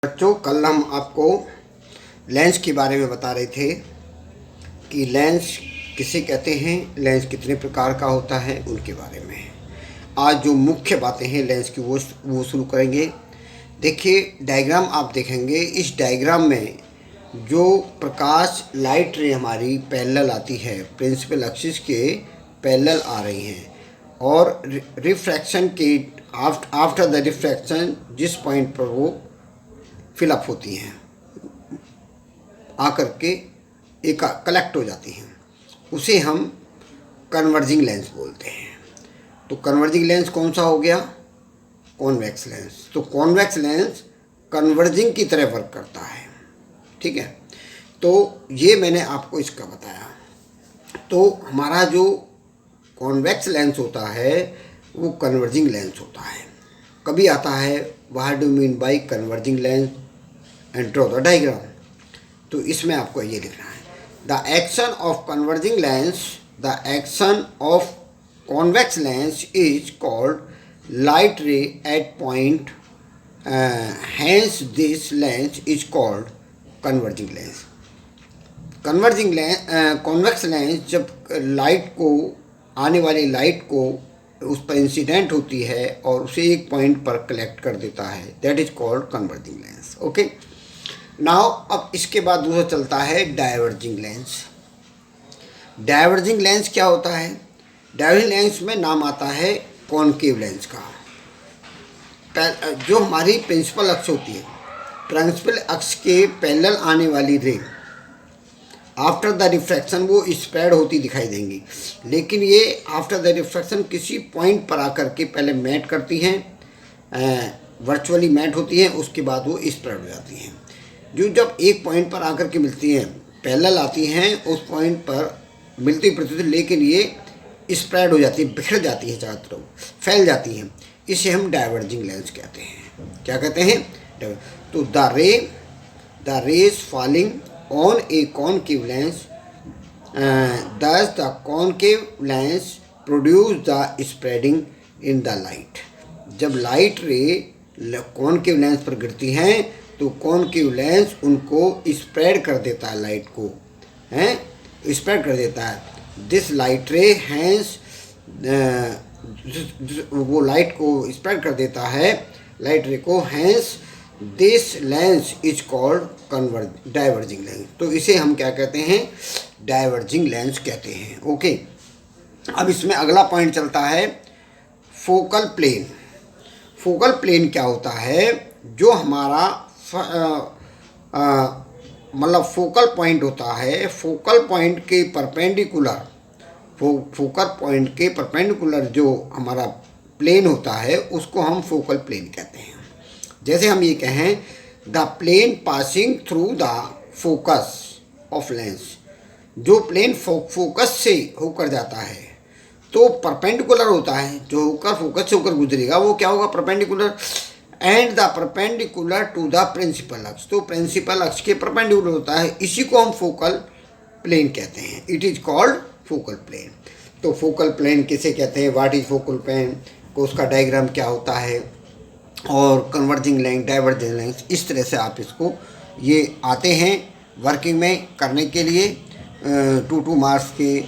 बच्चों, कल हम आपको लेंस के बारे में बता रहे थे कि लेंस किसे कहते हैं, लेंस कितने प्रकार का होता है, उनके बारे में। आज जो मुख्य बातें हैं लेंस की वो शुरू करेंगे। देखिए, डायग्राम आप देखेंगे। इस डायग्राम में जो प्रकाश लाइट रे हमारी पैरेलल आती है, प्रिंसिपल एक्सिस के पैरेलल आ रही हैं, और रिफ्रैक्शन के आफ्टर द रिफ्रैक्शन जिस पॉइंट पर वो फिलअप होती हैं, आकर के एक कलेक्ट हो जाती हैं, उसे हम कन्वर्जिंग लेंस बोलते हैं। तो कन्वर्जिंग लेंस कौन सा हो गया? Convex lens. तो कॉन्वेक्स लेंस कन्वर्जिंग की तरह वर्क करता है। ठीक है, तो ये मैंने आपको इसका बताया। तो हमारा जो कॉन्वेक्स लेंस होता है वो कन्वर्जिंग लेंस होता है। कभी आता है what do mean by converging lens and draw the diagram. तो इसमें आपको ये लिखना है, the action of converging lens, the action of convex lens is called light ray at point, hence this lens is called converging lens. Converging lens, convex lens जब light को, आने वाली लाइट को उस पर इंसिडेंट होती है और उसे एक पॉइंट पर कलेक्ट कर देता है, that is called converging lens. Okay, now अब इसके बाद दूसरा चलता है डाइवर्जिंग लेंस। डाइवर्जिंग लेंस क्या होता है? डाइवर्जिंग लेंस में नाम आता है कॉनकेव लेंस का। जो हमारी प्रिंसिपल अक्ष होती है, प्रिंसिपल अक्ष के पैरेलल आने वाली रे आफ्टर द रिफ्रैक्शन वो स्प्रेड होती दिखाई देंगी, लेकिन ये आफ्टर द रिफ्रैक्शन किसी पॉइंट पर आकर के पहले मैट करती हैं, वर्चुअली मैट होती हैं, उसके बाद वो स्प्रेड हो जाती हैं। जो जब एक पॉइंट पर आकर के मिलती हैं, पैरेलल आती हैं, उस पॉइंट पर मिलती प्रति, लेकिन ये स्प्रेड हो जाती है, बिखर जाती है, चारों तरफ फैल जाती हैं। इसे हम डाइवर्जिंग लेंस कहते हैं। क्या कहते हैं? तो the rays falling on a concave lens, thus the concave lens produce the spreading in the light। जब लाइट रे कॉनकेव लेंस पर गिरती हैं तो कॉनकेव लेंस उनको स्प्रेड कर देता है, लाइट को स्प्रेड कर देता है। दिस लाइट रे हैंस, वो लाइट को स्प्रेड कर देता है, लाइट रे को, hence this lens is called diverging lens. तो इसे हम क्या कहते हैं? डाइवर्जिंग लेंस कहते हैं। ओके, अब इसमें अगला पॉइंट चलता है फोकल प्लेन। फोकल प्लेन क्या होता है? जो हमारा मतलब फोकल पॉइंट होता है, फोकल पॉइंट के परपेंडिकुलर, फोकल पॉइंट के परपेंडिकुलर जो हमारा प्लेन होता है उसको हम फोकल प्लेन कहते हैं। जैसे हम ये कहें the plane passing through the focus of lens, जो प्लेन फोकस से होकर जाता है तो परपेंडिकुलर होता है, जो होकर फोकस से होकर गुजरेगा वो क्या होगा? Perpendicular. And the perpendicular to the principal अक्ष, तो प्रिंसिपल अक्ष के परपेंडिकुलर होता है, इसी को हम फोकल प्लेन कहते हैं। It is called focal plane. तो फोकल प्लेन किसे कहते हैं, व्हाट इज फोकल प्लेन, को उसका डायग्राम क्या होता है, और कन्वर्जिंग लेंस, डाइवर्जिंग लेंस, इस तरह से आप इसको, ये आते हैं वर्किंग में करने के लिए। 2 मार्क्स के,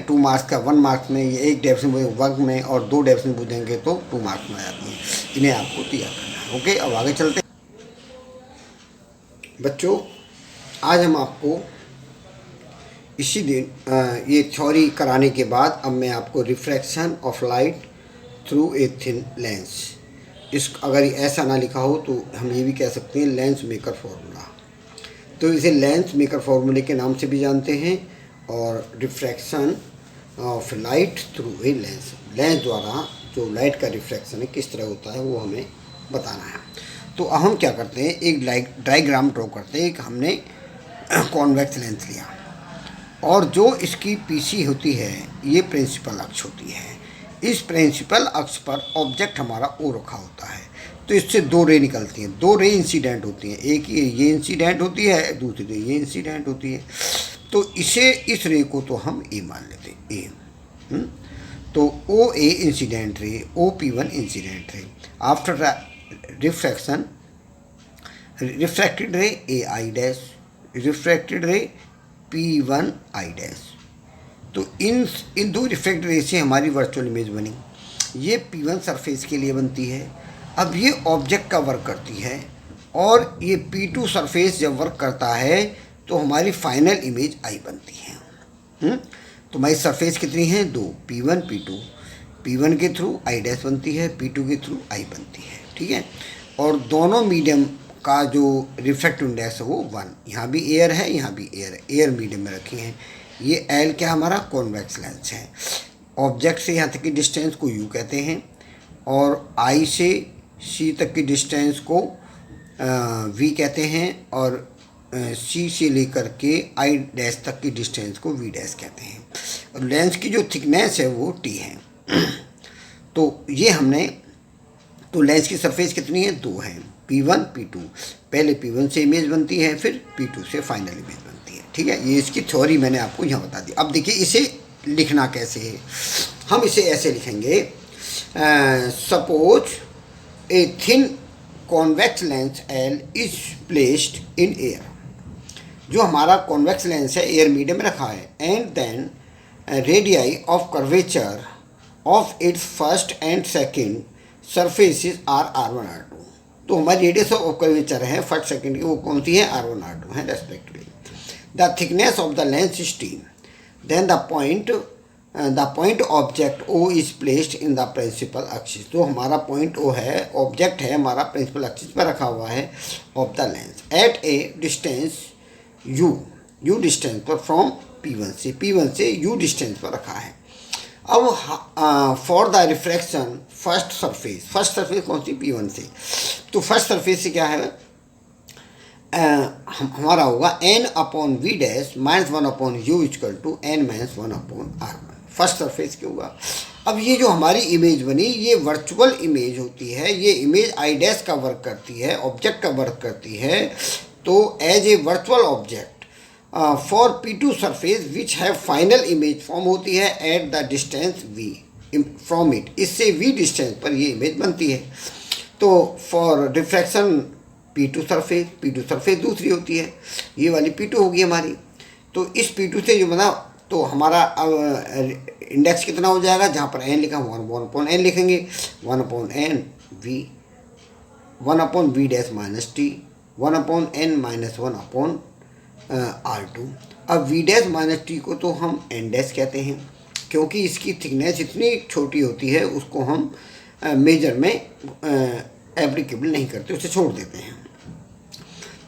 2 मार्क्स का 1 मार्क्स में, ये 1 डेफिनेशन वर्क में, और 2 डेफिनेशन पूछेंगे तो 2 मार्क्स में आ जाती हैं। इन्हें आपको तैयार करना है। ओके, अब आगे चलते हैं बच्चों। आज हम आपको इसी दिन ये थ्योरी कराने के बाद अब मैं आपको refraction of light through a thin lens, इस अगर ऐसा ना लिखा हो तो हम ये भी कह सकते हैं लेंस मेकर फॉर्मूला। तो इसे लेंस मेकर फॉर्मूले के नाम से भी जानते हैं, और refraction of light through a lens, lens द्वारा जो लाइट का रिफ्रैक्शन है किस तरह होता है वो हमें बताना है। तो अब हम क्या करते हैं, एक डायग्राम ड्रॉ करते हैं। एक हमने कॉन्वेक्स लेंस लिया और जो इसकी पीसी होती है ये प्रिंसिपल अक्ष होती है। इस प्रिंसिपल अक्ष पर ऑब्जेक्ट हमारा ओ रखा होता है, तो इससे 2 रे निकलती हैं, 2 रे इंसिडेंट होती हैं। एक ये इंसिडेंट होती है, दूसरी रे ये इंसिडेंट होती है। तो इसे, इस रे को तो हम ए मान लेते हैं, ए। तो ओ A incident ray, O P1 incident ray. After refraction refracted ray A I dash, refracted रे P1 आई डैश। तो इन दो रिफ्रैक्टेड रे से हमारी वर्चुअल इमेज बनी। ये P1 सरफेस के लिए बनती है। अब ये ऑब्जेक्ट का वर्क करती है और ये P2 सरफेस जब वर्क करता है तो हमारी फाइनल इमेज आई बनती है। तो हमारी सरफेस कितनी है? दो, P1 P2। P1 के थ्रू आई डैश बनती है, P2 के थ्रू आई बनती है, ठीक है। और दोनों मीडियम का जो रिफ्रैक्टिव इंडेक्स है वो 1। यहाँ भी एयर है, यहाँ भी एयर है, एयर मीडियम में रखी हैं। ये एल क्या हमारा कॉन्वेक्स लेंस है। ऑब्जेक्ट से यहाँ तक की डिस्टेंस को यू कहते हैं और आई से सी तक की डिस्टेंस को वी कहते हैं और सी से लेकर के आई डैश तक की डिस्टेंस को वी डैश कहते हैं। और लेंस की जो थिकनेस है वो टी है। तो ये हमने, तो लेंस की सरफेस कितनी है? दो है, P1 P2। पहले P1 से इमेज बनती है, फिर P2 से फाइनल इमेज बनती है, ठीक है। ये इसकी थ्योरी मैंने आपको यहाँ बता दी। अब देखिए इसे लिखना कैसे है। हम इसे ऐसे लिखेंगे, suppose a thin convex lens L is placed in air. जो हमारा कॉन्वेक्स लेंस है एयर मीडियम में रखा है, and then radii of curvature of its first and second surfaces are R1 R2। तो हमारी रेडियस ऑफ कर्वेचर है first second की, वो कौन सी है? R1 R2 है respectively. The thickness of the lens is T। Then the point object O is placed in the principal axis. तो हमारा पॉइंट O है, ऑब्जेक्ट है हमारा प्रिंसिपल एक्सिस पर रखा हुआ है of the lens at a distance U distance पर फ्रॉम P1 से U डिस्टेंस पर रखा है। अब for the refraction first surface कौन सी? P1 से। तो फर्स्ट सरफेस से क्या है? हमारा होगा n/v dash -1/u equal to n-1/r1। First surface क्या होगा? अब ये जो हमारी इमेज बनी ये वर्चुअल इमेज होती है। ये इमेज आई डैश का वर्क करती है, ऑब्जेक्ट का वर्क करती है। तो as a virtual object for P2 surface which है फाइनल इमेज फॉर्म होती है at the distance v from it. इससे v डिस्टेंस पर ये इमेज बनती है। तो फॉर डिफ्रैक्शन P2 सरफेस दूसरी होती है, ये वाली P2 होगी हमारी। तो इस P2 से जो बना, तो हमारा इंडेक्स कितना हो जाएगा? जहाँ पर n लिखा 1/n लिखेंगे, 1/n v, 1/v dash minus T, 1/n minus 1/r2। अब v डैश माइनस टी को तो हम n डैश कहते हैं, क्योंकि इसकी थिकनेस इतनी छोटी होती है, उसको हम मेजर में एप्लीकेबल नहीं करते, उसे छोड़ देते हैं।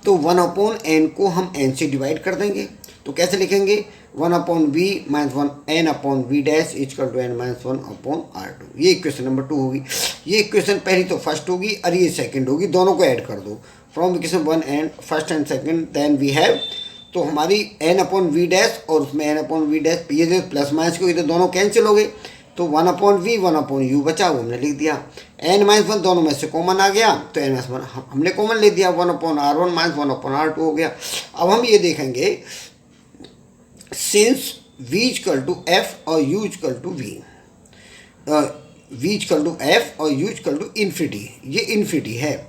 तो 1/n को हम n से डिवाइड कर देंगे। तो कैसे लिखेंगे? 1/v minus 1n/v dash equal to n-1/r2। ये इक्वेशन नंबर 2 होगी। ये इक्वेशन पहली तो फर्स्ट होगी और ये सेकंड होगी, दोनों को ऐड कर दो। From equation 1 and first and second then we have, तो हमारी n/v डैश और उसमें n/v डैश, ये जो प्लस माइनस को इधर दोनों कैंसिल हो गए। तो 1/v 1/u बचा, वो हमने लिख दिया। n-1 दोनों में से कॉमन आ गया, तो n-1 हमने कॉमन ले दिया, 1/r1 माइनस 1/r2 हो गया। अब हम ये देखेंगे, since v equal to f और u equal to v, v equal to f और u इक्वल टू इन्फिनिटी, ये इन्फिनिटी है।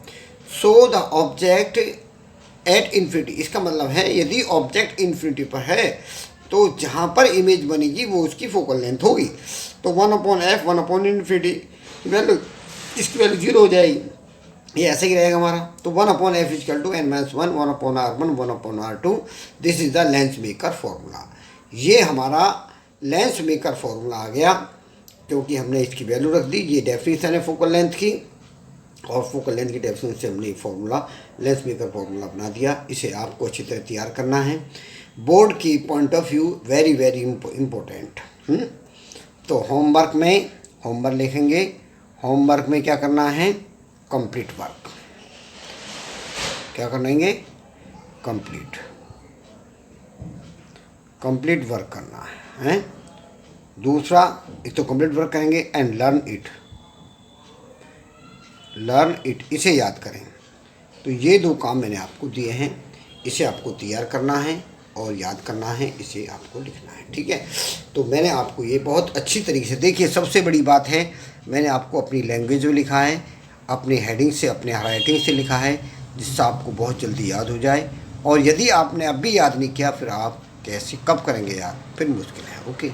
So the object at infinity, इसका मतलब है यदि ऑब्जेक्ट इन्फिनिटी पर है तो जहाँ पर इमेज बनेगी वो उसकी फोकल लेंथ होगी। तो 1/f 1/infinity वैल्यू, इसकी वैल्यू 0 हो जाएगी, ये ऐसे ही रहेगा हमारा। तो 1/f equal to n-1 1/r1 1/r2। This is the lens maker formula. ये हमारा लेंस मेकर फॉर्मूला आ गया, क्योंकि हमने इसकी वैल्यू रख दी। ये डेफिनेशन है फोकल लेंथ की, और फोकल लेंथ की डेफिनेशन से हमने फॉर्मूला लेंस मेकर फॉर्मूला बना दिया। इसे आपको अच्छी तरह तैयार करना है, बोर्ड की point of view very very important. तो होमवर्क लिखेंगे। होमवर्क में क्या करना है? Complete work. क्या करेंगे? कंप्लीट वर्क करना है। दूसरा, एक तो कंप्लीट वर्क करेंगे एंड लर्न इट, इसे याद करें। तो ये 2 काम मैंने आपको दिए हैं, इसे आपको तैयार करना है और याद करना है, इसे आपको लिखना है, ठीक है। तो मैंने आपको ये बहुत अच्छी तरीके से, देखिए सबसे बड़ी बात है, मैंने आपको अपनी लैंग्वेज में लिखा है, अपने हेडिंग से, अपने राइटिंग से लिखा है, जिससे आपको बहुत जल्दी याद हो जाए। और यदि आपने अब भी याद नहीं किया, फिर आप कैसे कब करेंगे याद, फिर मुश्किल है। ओके।